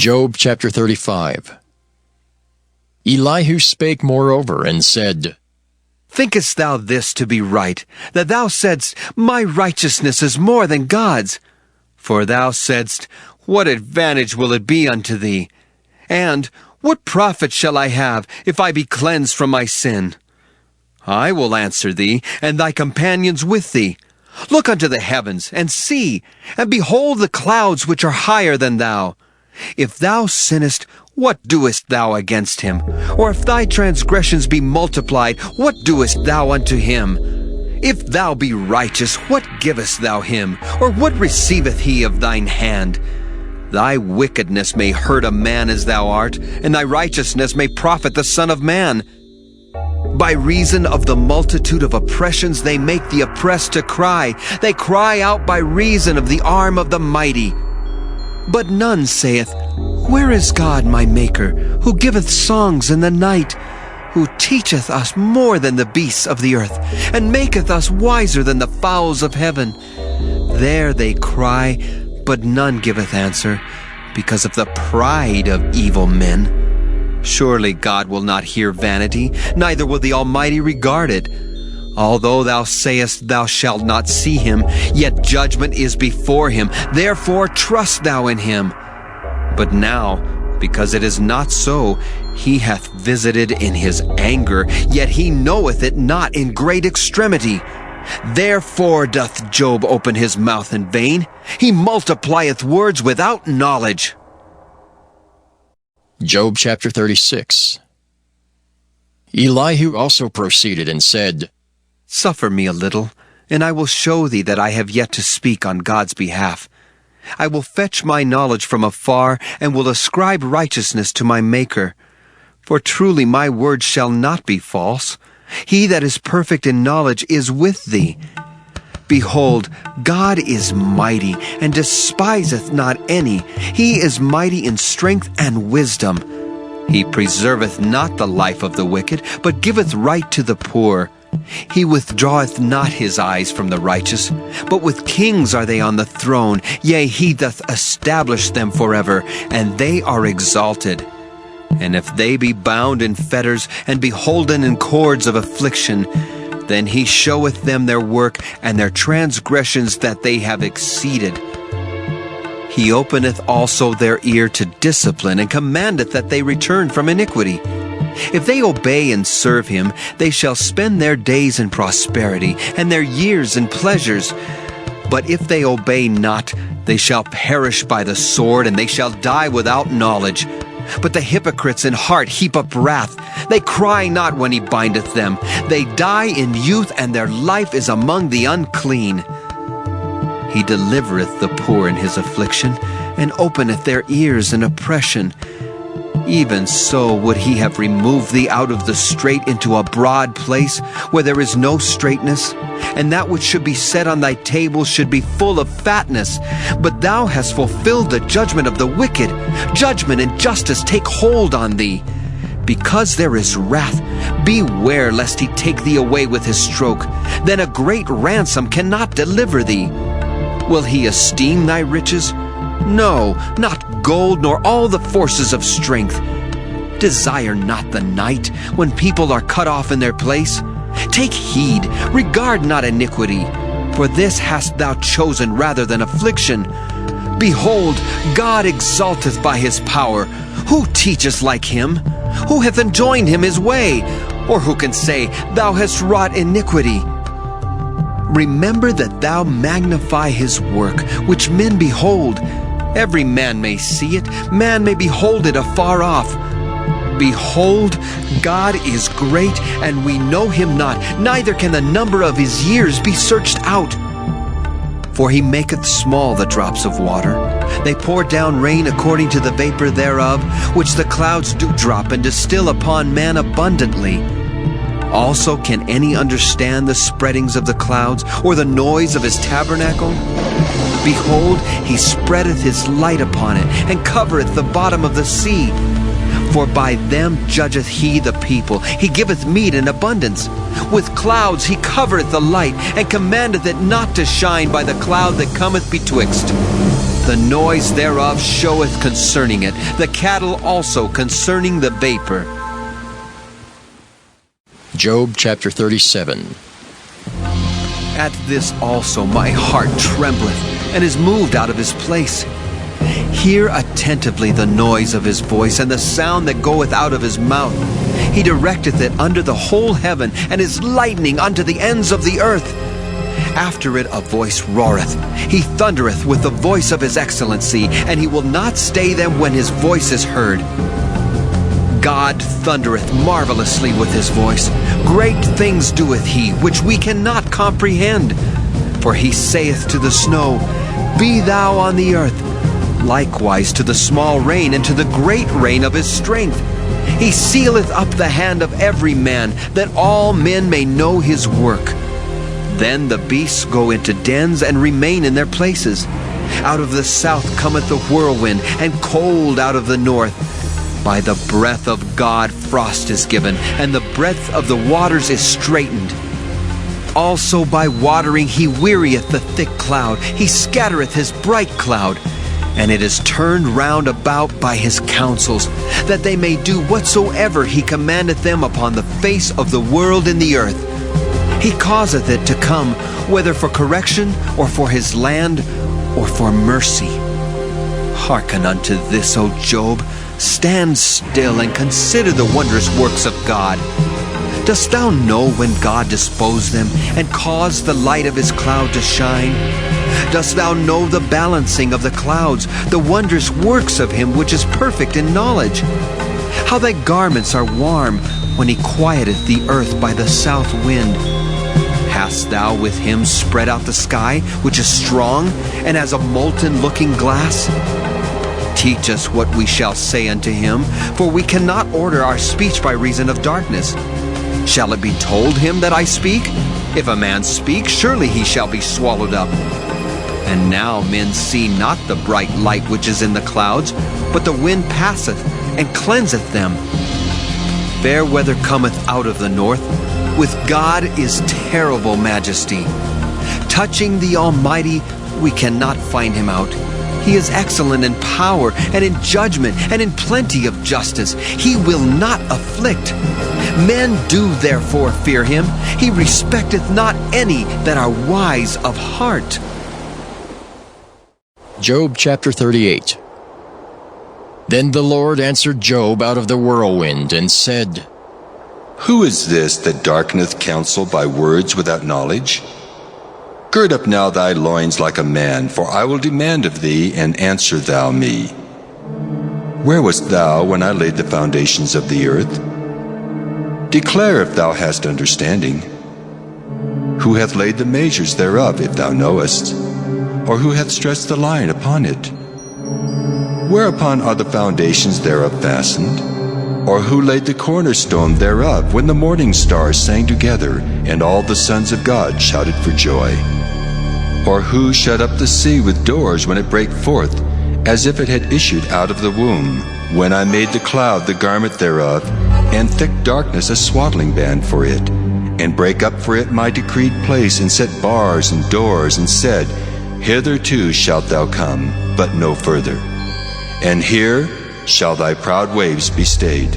Job chapter 35. Elihu spake moreover, and said, Thinkest thou this to be right, that thou saidst, My righteousness is more than God's? For thou saidst, What advantage will it be unto thee? And, What profit shall I have, if I be cleansed from my sin? I will answer thee, and thy companions with thee. Look unto the heavens, and see, and behold the clouds which are higher than thou. If thou sinnest, what doest thou against him? Or if thy transgressions be multiplied, what doest thou unto him? If thou be righteous, what givest thou him? Or what receiveth he of thine hand? Thy wickedness may hurt a man as thou art, and thy righteousness may profit the Son of Man. By reason of the multitude of oppressions they make the oppressed to cry. They cry out by reason of the arm of the mighty. But none saith, Where is God my Maker, who giveth songs in the night, who teacheth us more than the beasts of the earth, and maketh us wiser than the fowls of heaven? There they cry, but none giveth answer, because of the pride of evil men. Surely God will not hear vanity, neither will the Almighty regard it. Although thou sayest thou shalt not see him, yet judgment is before him. Therefore trust thou in him. But now, because it is not so, he hath visited in his anger, yet he knoweth it not in great extremity. Therefore doth Job open his mouth in vain. He multiplieth words without knowledge. Job chapter 36. Elihu also proceeded and said, Suffer me a little, and I will show thee that I have yet to speak on God's behalf. I will fetch my knowledge from afar, and will ascribe righteousness to my Maker. For truly my word shall not be false. He that is perfect in knowledge is with thee. Behold, God is mighty, and despiseth not any. He is mighty in strength and wisdom. He preserveth not the life of the wicked, but giveth right to the poor. He withdraweth not his eyes from the righteous, but with kings are they on the throne. Yea, he doth establish them forever, and they are exalted. And if they be bound in fetters, and beholden in cords of affliction, then he showeth them their work, and their transgressions that they have exceeded. He openeth also their ear to discipline, and commandeth that they return from iniquity. If they obey and serve him, they shall spend their days in prosperity, and their years in pleasures. But if they obey not, they shall perish by the sword, and they shall die without knowledge. But the hypocrites in heart heap up wrath. They cry not when he bindeth them. They die in youth, and their life is among the unclean. He delivereth the poor in his affliction, and openeth their ears in oppression. Even so would he have removed thee out of the strait into a broad place, where there is no straightness, and that which should be set on thy table should be full of fatness. But thou hast fulfilled the judgment of the wicked. Judgment and justice take hold on thee. Because there is wrath, beware lest he take thee away with his stroke. Then a great ransom cannot deliver thee. Will he esteem thy riches? No, not gold, nor all the forces of strength. Desire not the night, when people are cut off in their place. Take heed, regard not iniquity, for this hast thou chosen rather than affliction. Behold, God exalteth by his power. Who teacheth like him? Who hath enjoined him his way? Or who can say, Thou hast wrought iniquity? Remember that thou magnify his work, which men behold. Every man may see it, man may behold it afar off. Behold, God is great, and we know him not, neither can the number of his years be searched out. For he maketh small the drops of water. They pour down rain according to the vapor thereof, which the clouds do drop and distill upon man abundantly. Also can any understand the spreadings of the clouds, or the noise of his tabernacle? Behold, he spreadeth his light upon it, and covereth the bottom of the sea. For by them judgeth he the people. He giveth meat in abundance. With clouds he covereth the light, and commandeth it not to shine by the cloud that cometh betwixt. The noise thereof showeth concerning it, the cattle also concerning the vapor. Job chapter 37. At this also my heart trembleth, and is moved out of his place. Hear attentively the noise of his voice, and the sound that goeth out of his mouth. He directeth it under the whole heaven, and is lightning unto the ends of the earth. After it a voice roareth. He thundereth with the voice of his excellency, and he will not stay them when his voice is heard. God thundereth marvelously with his voice. Great things doeth he, which we cannot comprehend. For he saith to the snow, Be thou on the earth. Likewise to the small rain, and to the great rain of his strength. He sealeth up the hand of every man, that all men may know his work. Then the beasts go into dens, and remain in their places. Out of the south cometh the whirlwind, and cold out of the north. By the breath of God frost is given, and the breadth of the waters is straitened. Also by watering he wearieth the thick cloud, he scattereth his bright cloud. And it is turned round about by his counsels, that they may do whatsoever he commandeth them upon the face of the world in the earth. He causeth it to come, whether for correction, or for his land, or for mercy. Hearken unto this, O Job. Stand still, and consider the wondrous works of God. Dost thou know when God disposed them, and caused the light of his cloud to shine? Dost thou know the balancing of the clouds, the wondrous works of him which is perfect in knowledge? How thy garments are warm, when he quieteth the earth by the south wind. Hast thou with him spread out the sky, which is strong, and as a molten looking glass? Teach us what we shall say unto him, for we cannot order our speech by reason of darkness. Shall it be told him that I speak? If a man speak, surely he shall be swallowed up. And now men see not the bright light which is in the clouds, but the wind passeth, and cleanseth them. Fair weather cometh out of the north. With God is terrible majesty. Touching the Almighty, we cannot find him out. He is excellent in power, and in judgment, and in plenty of justice. He will not afflict. Men do therefore fear him. He respecteth not any that are wise of heart. Job chapter 38. Then the Lord answered Job out of the whirlwind, and said, Who is this that darkeneth counsel by words without knowledge? Gird up now thy loins like a man, for I will demand of thee, and answer thou me. Where wast thou when I laid the foundations of the earth? Declare if thou hast understanding. Who hath laid the measures thereof, if thou knowest? Or who hath stretched the line upon it? Whereupon are the foundations thereof fastened? Or who laid the cornerstone thereof, when the morning stars sang together, and all the sons of God shouted for joy? Or who shut up the sea with doors when it brake forth, as if it had issued out of the womb? When I made the cloud the garment thereof, and thick darkness a swaddling band for it, and brake up for it my decreed place, and set bars and doors, and said, Hitherto shalt thou come, but no further. And here shall thy proud waves be stayed.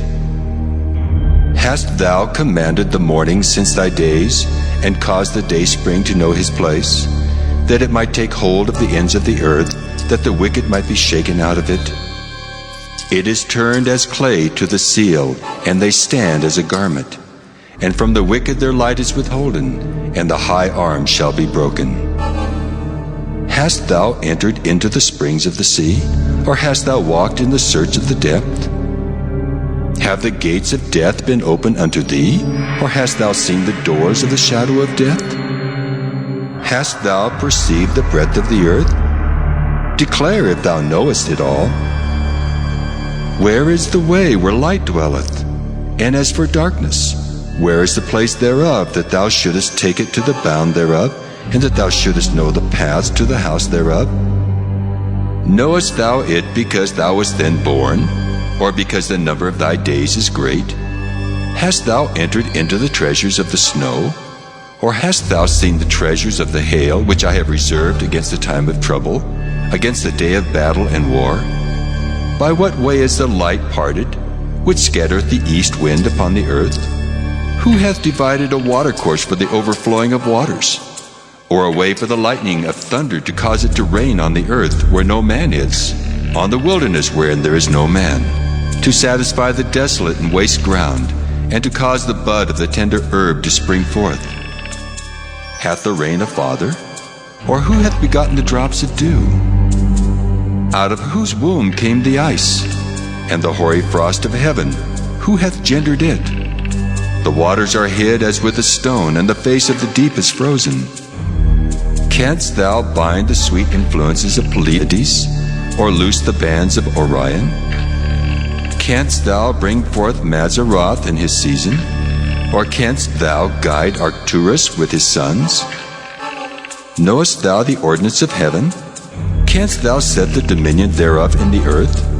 Hast thou commanded the morning since thy days, and caused the dayspring to know his place, that it might take hold of the ends of the earth, that the wicked might be shaken out of it? It is turned as clay to the seal, and they stand as a garment. And from the wicked their light is withholden, and the high arm shall be broken. Hast thou entered into the springs of the sea, or hast thou walked in the search of the depth? Have the gates of death been opened unto thee, or hast thou seen the doors of the shadow of death? Hast thou perceived the breadth of the earth? Declare if thou knowest it all. Where is the way where light dwelleth? And as for darkness, where is the place thereof, that thou shouldest take it to the bound thereof, and that thou shouldest know the paths to the house thereof? Knowest thou it because thou wast then born, or because the number of thy days is great? Hast thou entered into the treasures of the snow? Or hast thou seen the treasures of the hail, which I have reserved against the time of trouble, against the day of battle and war? By what way is the light parted, which scattereth the east wind upon the earth? Who hath divided a watercourse for the overflowing of waters? Or a way for the lightning of thunder to cause it to rain on the earth where no man is, on the wilderness wherein there is no man, to satisfy the desolate and waste ground, and to cause the bud of the tender herb to spring forth? Hath the rain a father? Or who hath begotten the drops of dew? Out of whose womb came the ice, and the hoary frost of heaven? Who hath gendered it? The waters are hid as with a stone, and the face of the deep is frozen. Canst thou bind the sweet influences of Pleiades, or loose the bands of Orion? Canst thou bring forth Mazzaroth in his season? Or canst thou guide Arcturus with his sons? Knowest thou the ordinance of heaven? Canst thou set the dominion thereof in the earth?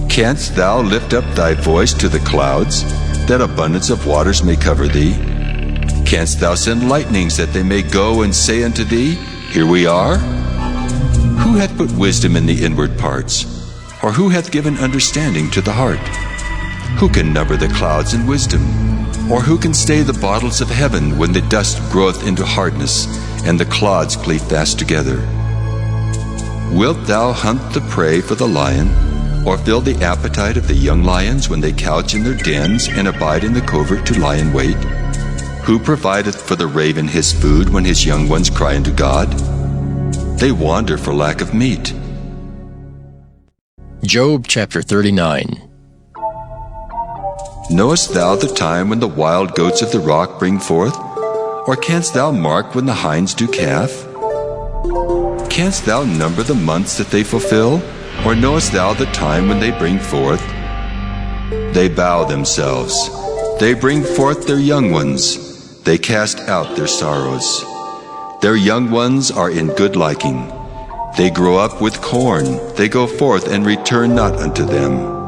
Canst thou lift up thy voice to the clouds, that abundance of waters may cover thee? Canst thou send lightnings that they may go and say unto thee, Here we are? Who hath put wisdom in the inward parts? Or who hath given understanding to the heart? Who can number the clouds in wisdom? Or who can stay the bottles of heaven when the dust groweth into hardness, and the clods cleave fast together? Wilt thou hunt the prey for the lion, or fill the appetite of the young lions when they couch in their dens and abide in the covert to lie in wait? Who provideth for the raven his food when his young ones cry unto God? They wander for lack of meat. Job chapter 39. Knowest thou the time when the wild goats of the rock bring forth? Or canst thou mark when the hinds do calf? Canst thou number the months that they fulfill? Or knowest thou the time when they bring forth? They bow themselves. They bring forth their young ones. They cast out their sorrows. Their young ones are in good liking. They grow up with corn. They go forth and return not unto them.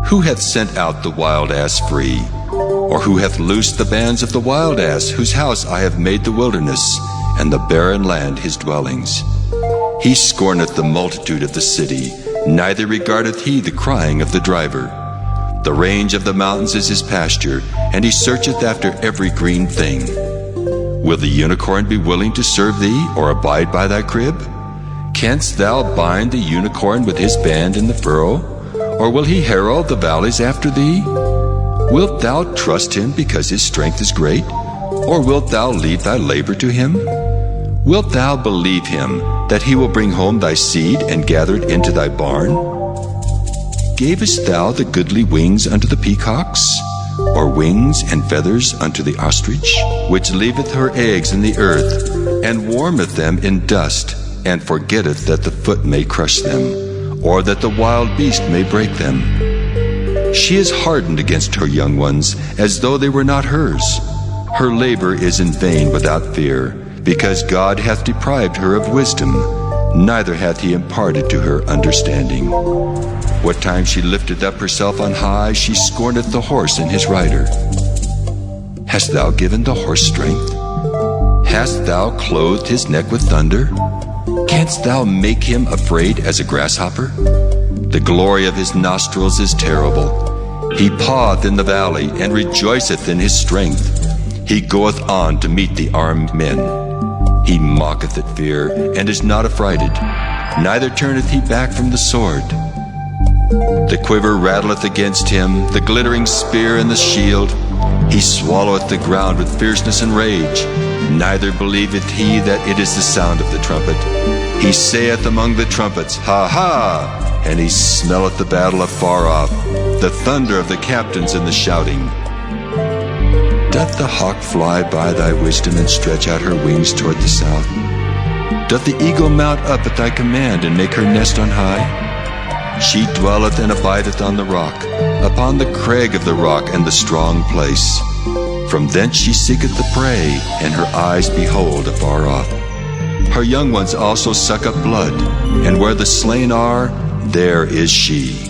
Who hath sent out the wild ass free? Or who hath loosed the bands of the wild ass, whose house I have made the wilderness, and the barren land his dwellings? He scorneth the multitude of the city, neither regardeth he the crying of the driver. The range of the mountains is his pasture, and he searcheth after every green thing. Will the unicorn be willing to serve thee, or abide by thy crib? Canst thou bind the unicorn with his band in the furrow? Or will he herald the valleys after thee? Wilt thou trust him because his strength is great? Or wilt thou leave thy labor to him? Wilt thou believe him, that he will bring home thy seed and gather it into thy barn? Gavest thou the goodly wings unto the peacocks? Or wings and feathers unto the ostrich, which leaveth her eggs in the earth, and warmeth them in dust, and forgetteth that the foot may crush them, or that the wild beast may break them? She is hardened against her young ones, as though they were not hers. Her labor is in vain without fear, because God hath deprived her of wisdom, neither hath he imparted to her understanding. What time she lifteth up herself on high, she scorneth the horse and his rider. Hast thou given the horse strength? Hast thou clothed his neck with thunder? Canst thou make him afraid as a grasshopper? The glory of his nostrils is terrible. He paweth in the valley, and rejoiceth in his strength. He goeth on to meet the armed men. He mocketh at fear, and is not affrighted, neither turneth he back from the sword. The quiver rattleth against him, the glittering spear and the shield. He swalloweth the ground with fierceness and rage, neither believeth he that it is the sound of the trumpet. He saith among the trumpets, Ha ha! And he smelleth the battle afar off, the thunder of the captains and the shouting. Doth the hawk fly by thy wisdom, and stretch out her wings toward the south? Doth the eagle mount up at thy command, and make her nest on high? She dwelleth and abideth on the rock, upon the crag of the rock and the strong place. From thence she seeketh the prey, and her eyes behold afar off. Her young ones also suck up blood, and where the slain are, there is she.